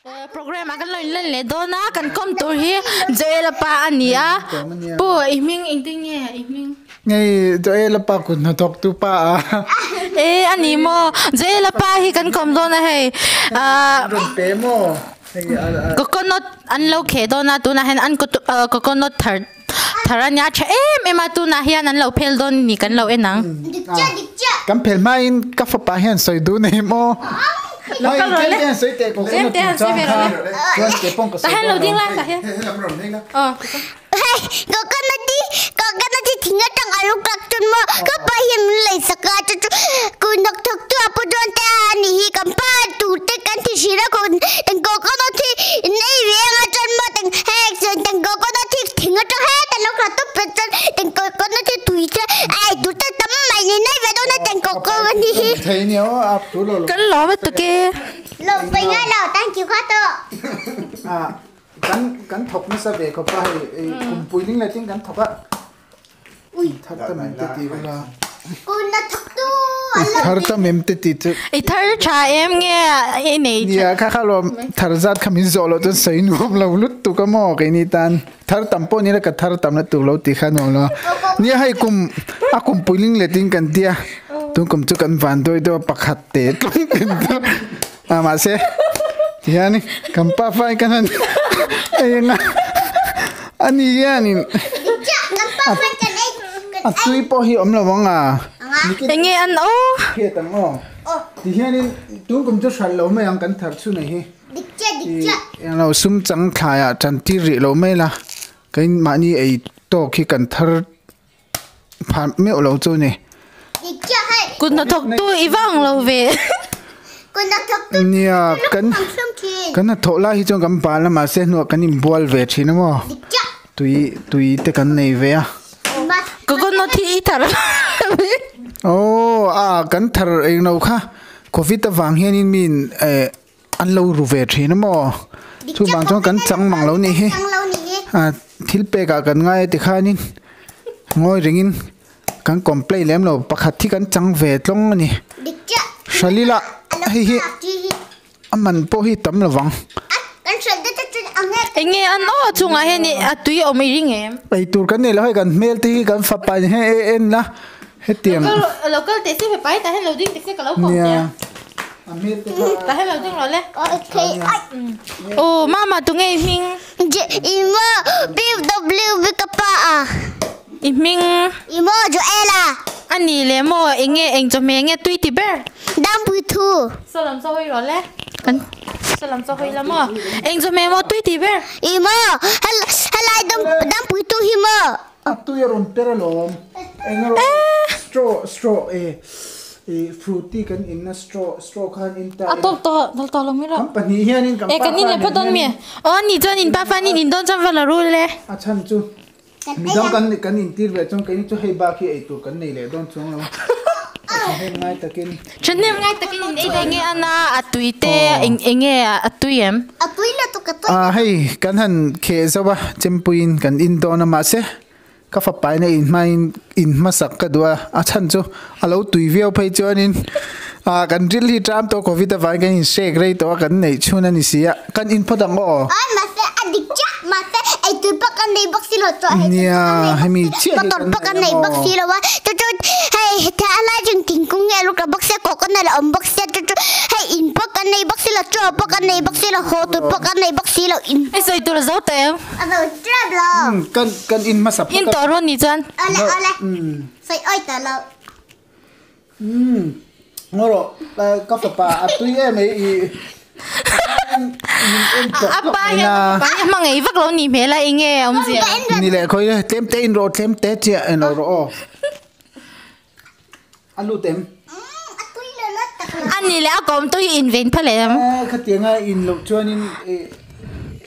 program akan loin le dona kan kom tur hi joel pa ania po iming ingting nge iming ngay joel pa kun na tok tu pa ani mo joel pa hi kan kom dona he ron pe mo coconut an lo khe dona tu na hen an coconut tharanya cha ema tu na hian an lo phel don ni kan lo enang kam phel mai ka fa pa hian soi du nei mo local rồi đấy. Xem tiền xem về rồi. Ta hay đầu tiên là ta hay. Coconut thing ở trong alo cắt chân mà các bạn hiện lấy sắc cả cho cô nọc thắc tu apa don ta ni hi kampa tu te kan thi sira kon teng coconut thi nei ve nga chân mà teng hek chân teng coconut thi thing ở trong he teng nọc tu pe chân teng coconut thi tui cha ai tu ta tam mai ni nei ve don teng coconut ni hi thấy nhiều áp tu lo kan lo met tu ke lo pe nga lo thank you kha to kan thok na sa ve ko pa kum puiling la ting kan thok a ui thar ta mem te ti la cô na thắc tu thar ta mem te ti chu I thar cha em nge e nei ya kha lo thar zat khamin zo lo ton sai nuam lo lut tu ka mo ke ni tan thar tampo ni la ka thar tam na tu lo ti kha no lo ni hai kum a kum puiling le ting kan tia tu kum chu kan van doi do pakhat te tlong ken ta ma se yani kampa fai kanan ayna ani yani atui po hi om lawanga nge an o ke tang o ti hian tu kum chu sal lo me ang kan thar chu nei hi dikcha lo sum chang thaya chan ti ri lo me la kain mani ei to khi kan thar phan me lo chu ne dikcha hai kun na thok tu iwang lo ve cô na thắc tu nia kan kan na thola hi chong kam pa la ma se no kan im bol ve thina mo dikcha tui te kan nei ve a coconut thi thar kan thar ei no kha covid ta wang hian in min an lo ru ve thina mo chu bang chong kan chang mang lo ni he thil pe ka kan ngai ti khanin ngoi ringin kan complain lem lo pakhat thi kan chang ve tlong ni dikcha shalila hi aman po hi tam lawang kan sel de chu ang nge an o chunga he ni atui o mi ring em ei tur kan ne lo kan mel ti kan fa pa he en la he tiang local te se pai ta he lo ding te se ka lo ko nia ya amel te ta he lo ding lo le okay oh mama tu nge hing je ima bw kapa iming imo joela ani le mo enge eng cho me nge tui ti ber dam bu thu salam so hoi lo le kan salam so hoi la mo eng cho me mo tui ti ber imo halai dam bu thu himo tu ya ron peralom engaro straw fruity kan inna straw khan inta atop to lo mi ra company hian in e kan ni le phaton mi o ni chon in pa fa ni in don cham vala ru le achan chu midam kan in tir ve chong kan chu hei ba khi ei tu kan nei le don chung lo he ngai takin chenem ngai takin e dai nge ana atui te enge atui em atui la tu ka to hei kan han khe zawa chempuin kan in don ma se ka fa pai na in masak ka dua achan chu alo tui veo phei chonin kan ril hi tram to covid ta vai kan in shake rei to kan nei chuna ni sia kan in phodang o ai ma se adikcha ma se ai tu pa kan nei boxi lo to nia hemi chi to pa kan nei boxi lo wa to hey ta ala jing ting kung nge lu ka boxi ko kan la om boxi to hey in pa kan nei boxi lo cho pa kan nei boxi lo ho tu pa kan nei boxi lo in e soi tu la zo te ado trap lo kan in masap in to ro ni chan ala sai oi ta lo ngoro ka fa pa atui em ei apa ya mang ei vak lo ni me la inge om sia ni le khoi tem te in ro tem te che en ro alu tem atui la la ta ani le akom tu invent phale khatinga in lo chuanin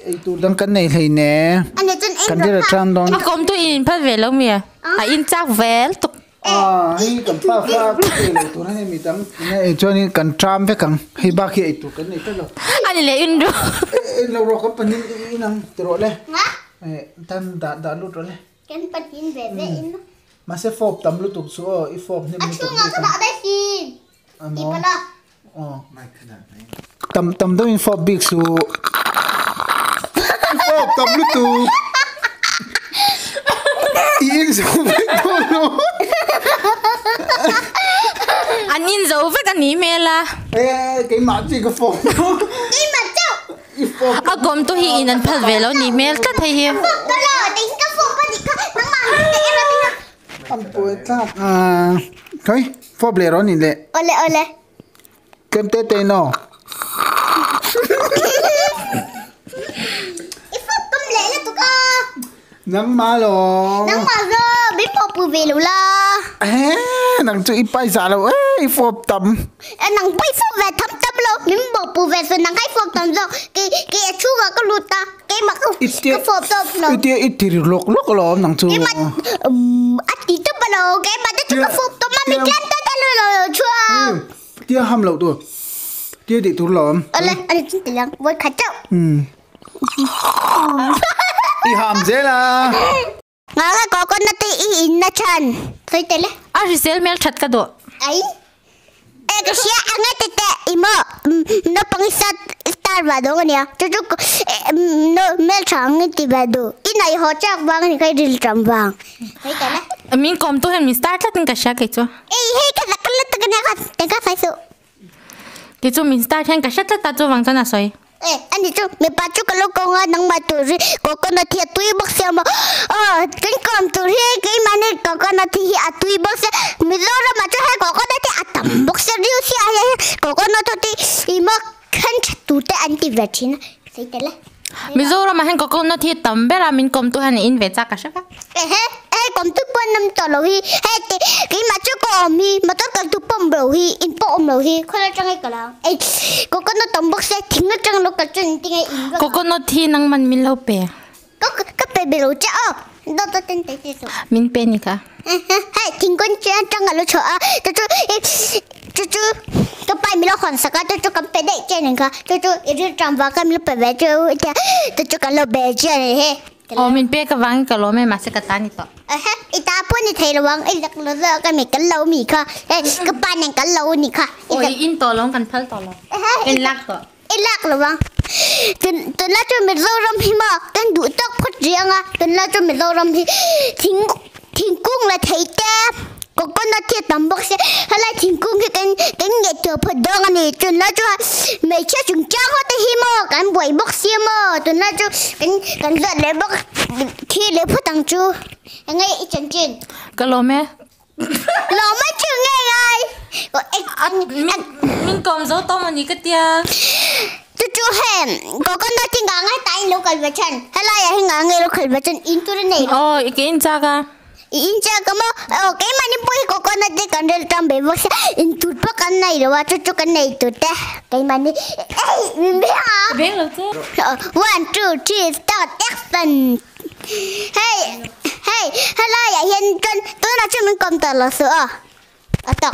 ei tu dang kan nei thei ne ane chen kan dira tram don akom tu in phal ve lo mi a in chak vel tu hi kan pa fa ke lo tu na mi tam ne ei chuanin kan tram ve kang hi ba khi ei tu kan nei ta lo ani le in ro en lo ro ka panin inang tro le nga tan da lu ro le kan patin ve ve in ma se fop tam lu tu su i fop ne mi tu nga ka da dai sin ano ipala tầm đó in for big su for tầm lúc tu in su big no anh in dấu với anh email là cái mặt gì cái form cái mặt châu à gồm tôi hi in anh phát về lâu email các thầy hi đó là tính cái phô cái gì cả nó mà để em là anh bôi chắp thôi for bể rồi nè ole kem tê tê no cái phô cấm lẽ là tụi con nắng má lo nắng mà rồi biết bộ bùi về luôn là nắng chú ít bay ra rồi for tầm nắng bay phô về thấm tâm luôn biết bộ bùi về rồi nắng hay phô tầm rồi cái chú vào cái lụt ta cái mà cái phô tầm nó ít thì lộc lo nắng chú cái mà ăn tí tấp vào đâu cái mà cái phô tầm mà mình chán ta rồi chưa tia ham lẩu tôi tia để tôi làm ole anh chính tỷ lắm với khát châu đi ham dễ là ngã cái con nó tì in na chan thấy tên đấy à Giselle mail chat cái đó ấy cái xe anh ấy tệ imo nó bằng star vào đó nha chú nó mail chẳng ấy tì vào đó in này họ chắc vàng thì cái deal trầm vàng thấy tên đấy mình kom tôi mình start là tính cái sao cái chỗ hey cái lát cái phải số cái chỗ mình start hiện cái sao là tôi vang cho nó soi anh đi chú mình bắt chú cái lô công á nang mà tụi ri có nó thiệt tụi bác sĩ mà cái con tụi ri cái mà này có nó thì tụi bác sĩ mình lo ra mà chú hay có nó thì tầm bác sĩ riu xí có nó thì mà khăn tụi ta anti vaccine thấy thế là mình rồi mà hiện có nó thì tầm bé là mình kom tôi hiện in về chắc cái sao còn tụi bọn nằm tỏ lầu hi cái mà chú có mi mà tất cả tụi bọn lầu hi in bọn lầu hi không là chẳng ai cả nào có nó tầm bác sĩ thính nó chẳng nó cả chân tiếng in có nó thì năng mình lâu bè có cái bè lầu chả đó tên số mình bè nhỉ cả hay thính con chơi chẳng là lầu chợ chú cái bài mình lo khoản sạc chú cầm bè đấy chơi này cả chú ít trầm vào cái mình bè chú cái lầu bè chơi này he mình bè cái vang cái lỗ mẹ mà sẽ cái tani to ita pun ni thầy lawang ilak lo ra cái mình cái lâu mì kha cái pan này cái lâu nì kha ôi in to long kan phal to long in lak to ilak lawang tuần lá cho mình rau răm hi mà cái đủ tóc phát riêng à tuần lá cho mình rau răm hi thìn cung là thầy ta có con nó thiệt tầm bốc xe hay là thìn cung cái nghệ thuật phật đông này tuần lá cho mấy chiếc chúng trang hết hi mà cái buổi bốc xe mà tuần lá cho cái giật để bốc khi để phát tăng chu ngay ít chân chân cái lỗ mẹ lỗ mấy chừng ngay ai mình cầm dấu to mà nhỉ cái tia chú hèm có con nó chỉ ngang ngay tay lúc cần về chân hay là hình ngang ngay lúc cần về chân in tu này ôi cái in cha cả in cha cái mà cái mà những bôi có con nó chỉ cần để trong bể bốc in tu bắt cái này rồi chú cái này tu ta cái mà đi mình biết hả biết rồi chứ 1 2 3 start action hey hay là hiện chân tôi nói cho mình cầm tờ là sữa à tao